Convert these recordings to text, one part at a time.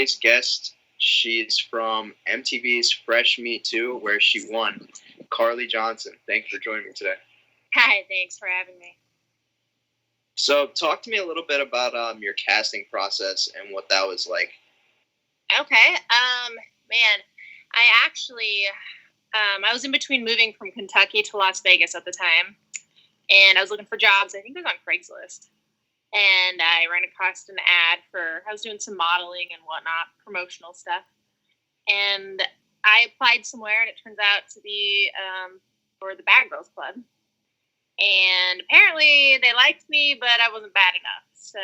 Today's guest, she's from MTV's Fresh Meat 2, where she won. Carley Johnson. Thanks for joining me today. Hi, thanks for having me. So, talk to me a little bit about your casting process and what that was like. Okay. Man, I was in between moving from Kentucky to Las Vegas at the time, and I was looking for jobs. I think it was on Craigslist. And I ran across an ad I was doing some modeling and whatnot, promotional stuff. And I applied somewhere, and it turns out to be for the Bad Girls Club. And apparently they liked me, but I wasn't bad enough. So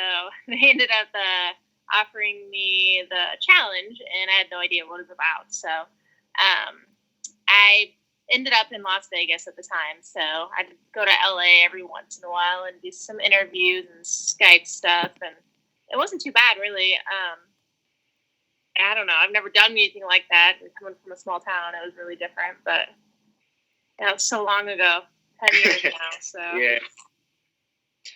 they ended up offering me the challenge, and I had no idea what it was about. So I ended up in Las Vegas at the time, so I'd go to LA every once in a while and do some interviews and Skype stuff, and it wasn't too bad, really. I don't know. I've never done anything like that. Coming from a small town, it was really different, but it was so long ago, 10 years now. So yeah.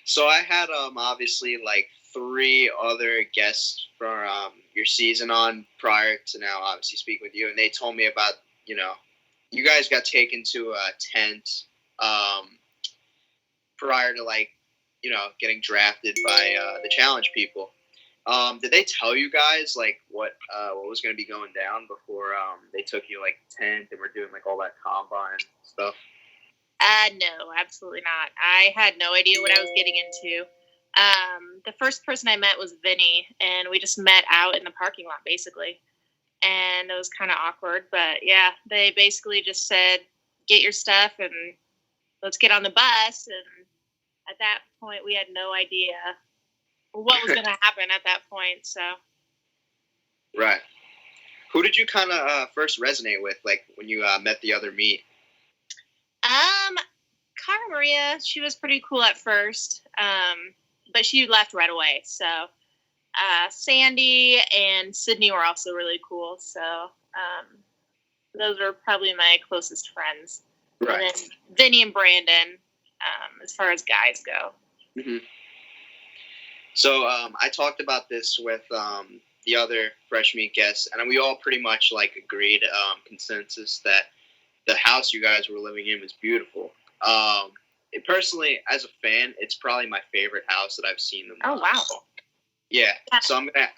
So I had obviously like 3 other guests from your season on prior to now, obviously speaking with you, and they told me about, you guys got taken to a tent prior to getting drafted by the challenge people. Did they tell you guys what was going to be going down before they took you tent and were doing all that combine stuff? No, absolutely not. I had no idea what I was getting into. The first person I met was Vinny, and we just met out in the parking lot, basically. And it was kind of awkward, but yeah, they basically just said, get your stuff and let's get on the bus. And at that point, we had no idea what was going to happen at that point. So, right. Who did you kind of first resonate with, when you met the other meat? Cara Maria, she was pretty cool at first, but she left right away. So, Sandy and Sydney were also really cool. So, those were probably my closest friends. Right. And then Vinny and Brandon, as far as guys go. Mm-hmm. So, I talked about this with the other Fresh Meat guests, and we all pretty much agreed consensus that the house you guys were living in was beautiful. Personally, as a fan, it's probably my favorite house that I've seen them. Oh, wow. Yeah. So I'm going to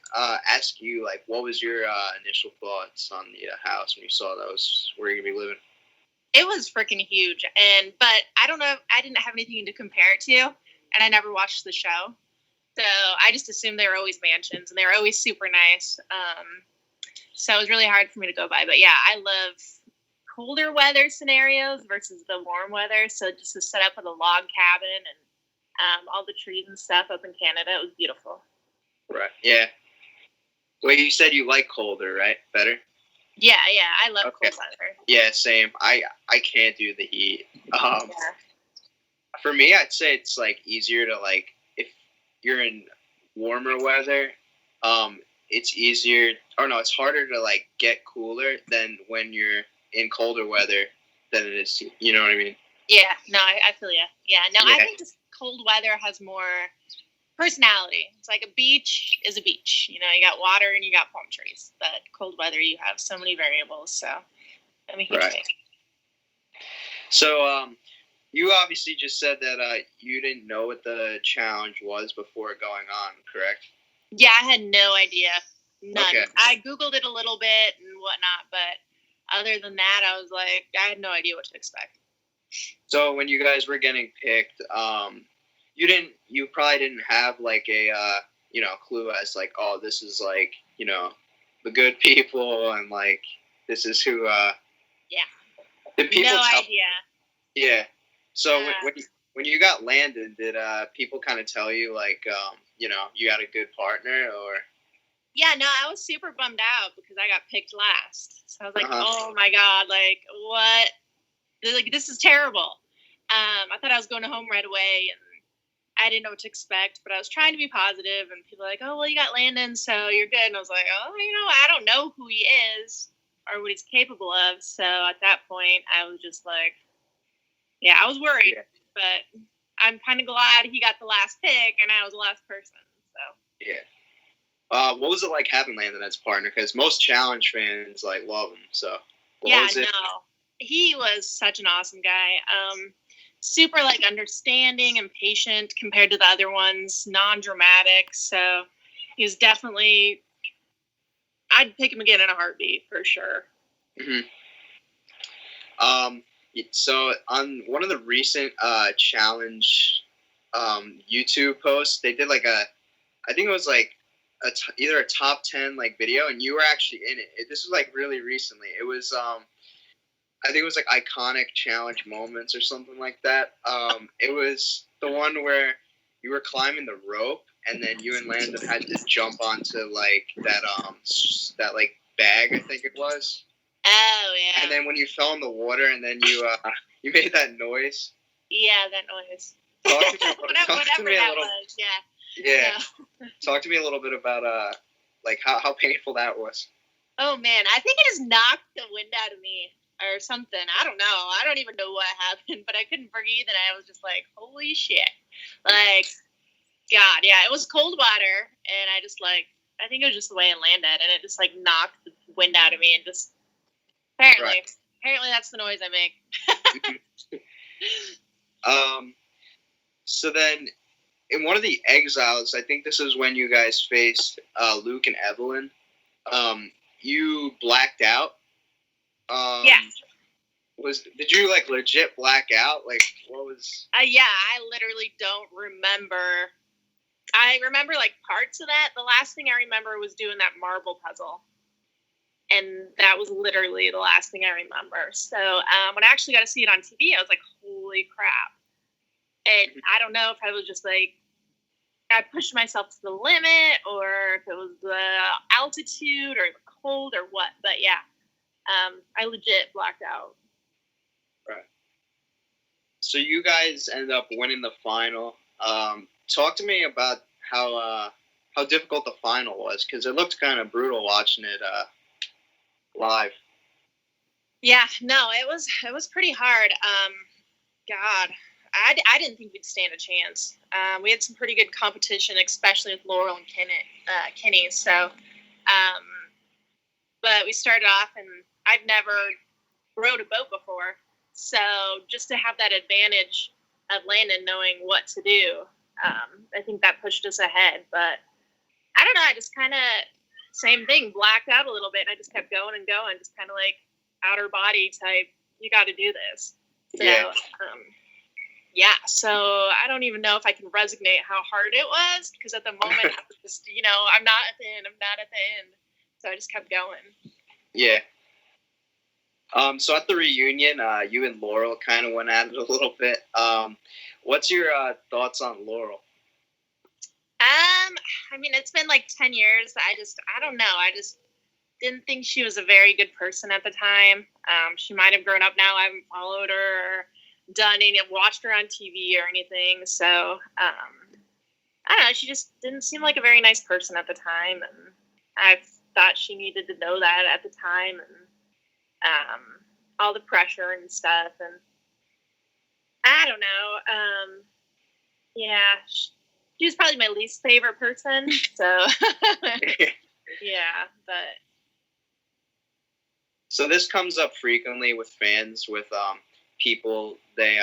ask you, what was your initial thoughts on the house when you saw that was where you're going to be living? It was freaking huge. But I don't know, I didn't have anything to compare it to, and I never watched the show. So I just assumed they were always mansions, and they were always super nice. So it was really hard for me to go by. But yeah, I love colder weather scenarios versus the warm weather. So just to set up with a log cabin and all the trees and stuff up in Canada, it was beautiful. Right. Yeah. Well, you said you like colder, right? Better? Yeah. I love cold weather. Yeah, same. I can't do the heat. For me, I'd say it's easier to if you're in warmer weather, it's easier, or no, it's harder to get cooler than when you're in colder weather than it is, you know what I mean? Yeah, no, I feel you. Yeah, no, I think this cold weather has more personality. It's like a beach is a beach. You got water and you got palm trees. But cold weather, you have so many variables. So I'm a huge fan. So you obviously just said that you didn't know what the challenge was before going on, correct? Yeah, I had no idea. None. Okay. I Googled it a little bit and whatnot, but other than that, I was I had no idea what to expect. So when you guys were getting picked, you probably didn't have a clue as oh, this is the good people and this is who yeah. Did people no idea. Yeah. So when you got Landon, did people kind of tell you you got a good partner or? Yeah, no, I was super bummed out because I got picked last. So I was oh my God, what? This is terrible. I thought I was going home right away, and I didn't know what to expect, but I was trying to be positive, and people were oh, well, you got Landon, so you're good. And I was oh, I don't know who he is or what he's capable of. So at that point, I was just yeah, I was worried, but I'm kind of glad he got the last pick, and I was the last person. So yeah. What was it like having Landon as partner? Because most challenge fans like love him. So yeah, no, he was such an awesome guy. Super like understanding and patient compared to the other ones. Non-dramatic. So he was definitely. I'd pick him again in a heartbeat for sure. Mm-hmm. So on one of the recent challenge YouTube posts, they did like I think it was like either a top 10 like video, and you were actually in it. This was like really recently. It was I think it was like iconic challenge moments or something like that. It was the one where you were climbing the rope, and then you and Landon had to jump onto like that like bag, I think it was. Oh yeah. And then when you fell in the water, and then you made that noise. Yeah, that noise. Whatever that was. Yeah. Yeah. Talk to me a little bit about like how painful that was. Oh man, I think it just knocked the wind out of me or something. I don't know. I don't even know what happened, but I couldn't breathe, and I was just like, holy shit. Like, God, yeah, it was cold water, and I just like, I think it was just the way it landed, and it just like knocked the wind out of me, and just apparently that's the noise I make. So then in one of the exiles, I think this is when you guys faced Luke and Evelyn. You blacked out. Yeah. Did you like legit black out? Like what was? Yeah, I literally don't remember. I remember like parts of that. The last thing I remember was doing that marble puzzle, and that was literally the last thing I remember. So when I actually got to see it on TV, I was like, holy crap. And I don't know if I was just like, I pushed myself to the limit, or if it was the altitude or the cold or what. But yeah, I legit blacked out. Right. So you guys ended up winning the final. Talk to me about how difficult the final was, because it looked kind of brutal watching it live. Yeah, no, it was pretty hard. God, I didn't think we'd stand a chance. We had some pretty good competition, especially with Laurel and Kenny. So, but we started off, and I've never rowed a boat before. So just to have that advantage of Landon knowing what to do, I think that pushed us ahead. But I don't know. I just kind of, same thing, blacked out a little bit. And I just kept going and going, just kind of like outer body type, you got to do this. So, yeah. So I don't even know if I can resonate how hard it was, because at the moment I was just, I'm not at the end. So I just kept going. Yeah. So at the reunion, you and Laurel kind of went at it a little bit. What's your thoughts on Laurel? I mean, it's been like 10 years. I don't know. I just didn't think she was a very good person at the time. She might have grown up now. I haven't followed her or watched her on TV or anything. So, I don't know. She just didn't seem like a very nice person at the time. And I thought she needed to know that at the time. And, all the pressure and stuff. And I don't know. Yeah. She was probably my least favorite person. So, yeah. But. So this comes up frequently with fans, with people they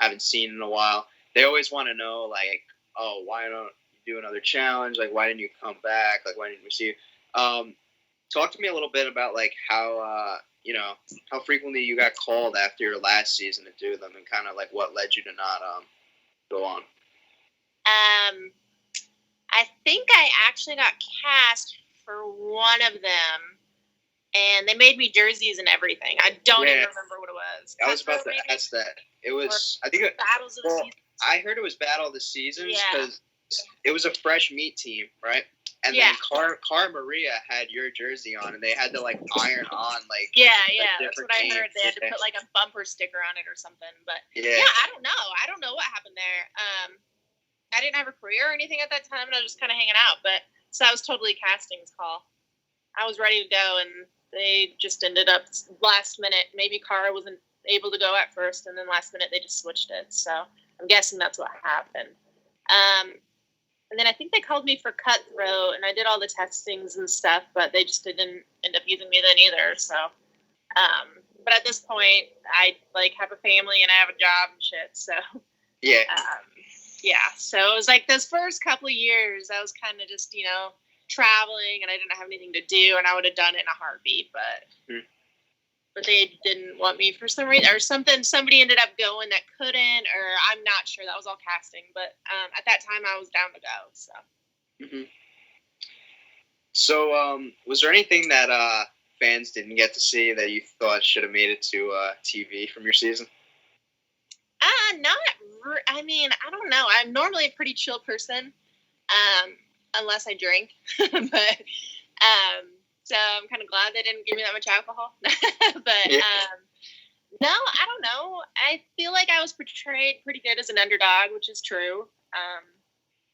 haven't seen in a while. They always want to know, like, oh, why don't you do another challenge? Like, why didn't you come back? Like, why didn't we see you? Talk to me a little bit about like how frequently you got called after your last season to do them, and kind of like what led you to not go on. I think I actually got cast for one of them, and they made me jerseys and everything. I don't even remember what it was. I was about to ask that. It was, I think, Battles of the Seasons. I heard it was Battle of the Seasons, because it was a Fresh Meat team, right? And then Cara Maria had your jersey on, and they had to like iron on like that's what I heard. They had to put like a bumper sticker on it or something. But I don't know. I don't know what happened there. I didn't have a career or anything at that time, and I was just kind of hanging out. But so that was totally a casting's call. I was ready to go, and they just ended up last minute. Maybe Cara wasn't able to go at first, and then last minute they just switched it. So I'm guessing that's what happened. And then I think they called me for cutthroat, and I did all the testings and stuff, but they just didn't end up using me then either. So, but at this point, I like have a family and I have a job and shit. So, Yeah. yeah. So it was like those first couple of years, I was kind of just, traveling, and I didn't have anything to do, and I would have done it in a heartbeat, but they didn't want me for some reason or something. Somebody ended up going that couldn't, or I'm not sure. That was all casting, but at that time I was down to go. So. Mm-hmm. So, was there anything that fans didn't get to see that you thought should have made it to TV from your season? I mean, I don't know. I'm normally a pretty chill person, unless I drink, but. So I'm kind of glad they didn't give me that much alcohol. But no, I don't know. I feel like I was portrayed pretty good as an underdog, which is true.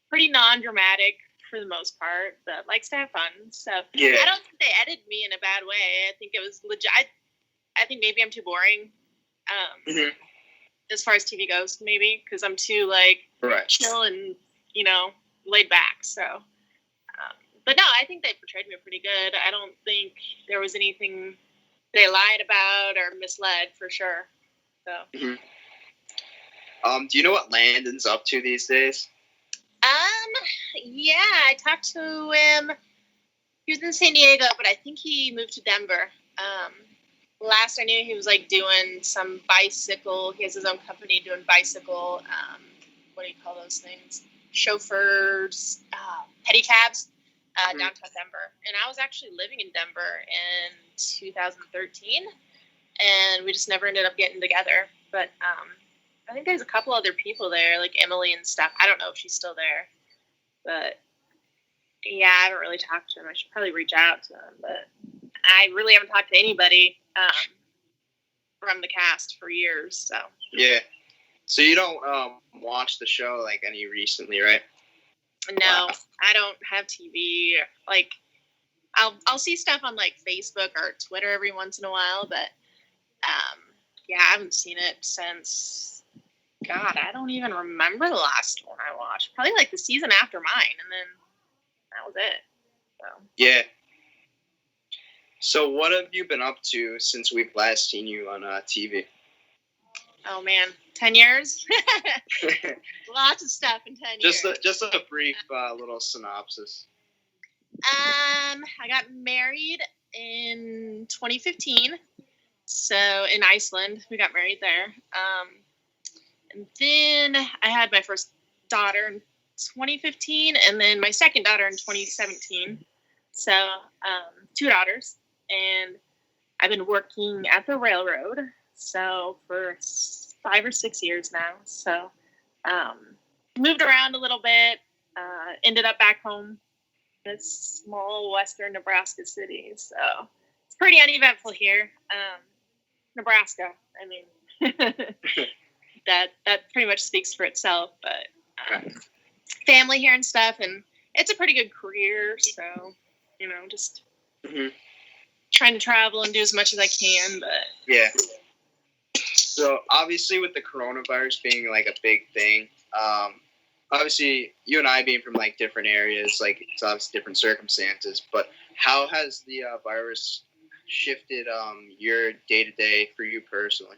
Pretty non-dramatic for the most part, but likes to have fun. So yeah. I don't think they edited me in a bad way. I think it was legit. I think maybe I'm too boring. As far as TV goes, maybe because I'm too chill and laid back. So. But no, I think they portrayed me pretty good. I don't think there was anything they lied about or misled for sure. So. Do you know what Landon's up to these days? Yeah, I talked to him. He was in San Diego, but I think he moved to Denver. Last I knew, he was doing some bicycle. He has his own company doing bicycle. What do you call those things? Chauffeurs, pedicabs. Downtown Denver, and I was actually living in Denver in 2013, and we just never ended up getting together. But I think there's a couple other people there, like Emily and stuff. I don't know if she's still there, but yeah, I haven't really talked to him. I should probably reach out to him, but I really haven't talked to anybody from the cast for years. So yeah, so you don't watch the show any recently, right? No, I don't have TV. I'll see stuff on Facebook or Twitter every once in a while, but yeah, I haven't seen it since. God, I don't even remember the last one I watched. Probably the season after mine, and then that was it. So. Yeah. So what have you been up to since we've last seen you on TV? Oh man, 10 years. Lots of stuff in 10 years. Just a brief little synopsis. I got married in 2015. So in Iceland, we got married there. And then I had my first daughter in 2015, and then my second daughter in 2017. So 2 daughters, and I've been working at the railroad. So for 5 or 6 years now. So moved around a little bit. Ended up back home in a small western Nebraska city. So it's pretty uneventful here. Nebraska. I mean, that pretty much speaks for itself. But family here and stuff, and it's a pretty good career. So just trying to travel and do as much as I can. But yeah. So obviously with the coronavirus being a big thing, obviously you and I being from different areas, it's obviously different circumstances, but how has the virus shifted your day-to-day for you personally?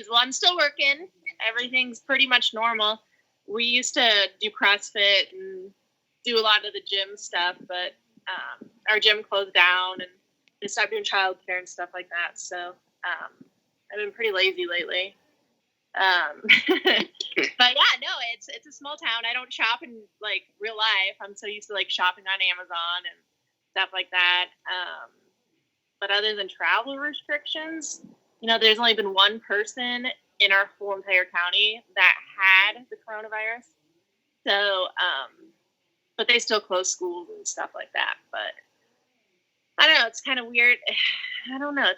Well, I'm still working. Everything's pretty much normal. We used to do CrossFit and do a lot of the gym stuff, but our gym closed down and they stopped doing childcare and stuff like that. So I've been pretty lazy lately. But yeah, no, it's a small town. I don't shop in real life. I'm so used to shopping on Amazon and stuff like that. But other than travel restrictions, there's only been one person in our whole entire county that had the coronavirus. So, but they still close schools and stuff like that. But I don't know. It's kind of weird. I don't know.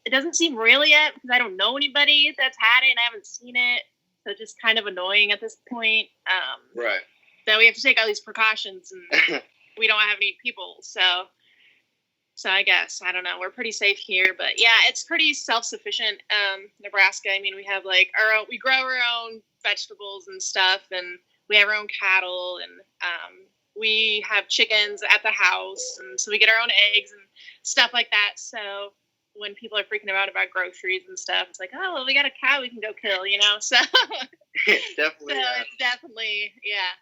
It doesn't seem real yet because I don't know anybody that's had it and I haven't seen it. So it's just kind of annoying at this point. Right. So we have to take all these precautions and we don't have any people. So I guess, I don't know. We're pretty safe here, but yeah, it's pretty self-sufficient. Nebraska. I mean, we have we grow our own vegetables and stuff, and we have our own cattle, and we have chickens at the house, and so we get our own eggs and stuff like that. So when people are freaking out about groceries and stuff, it's like, oh, well, we got a cow we can go kill, you know? So Definitely. it's definitely, yeah.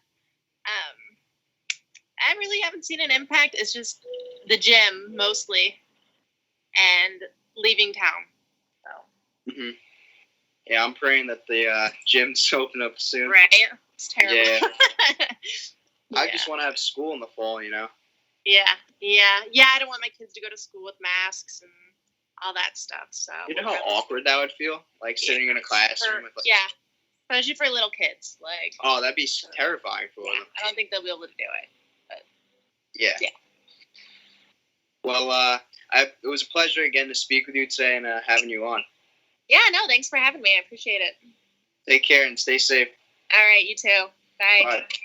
I really haven't seen an impact. It's just the gym mostly and leaving town. So. Mm-hmm. Yeah, I'm praying that the gyms open up soon. Right. It's terrible. Yeah. I just want to have school in the fall, you know? Yeah. I don't want my kids to go to school with masks and all that stuff. So you know how awkward that would feel, like sitting in a classroom with especially for little kids. Like, oh, that'd be terrifying for them. I don't think they'll be able to do it. But yeah. Well, it was a pleasure again to speak with you today and having you on. Yeah, no, thanks for having me. I appreciate it. Take care and stay safe. All right, you too. Bye. Bye.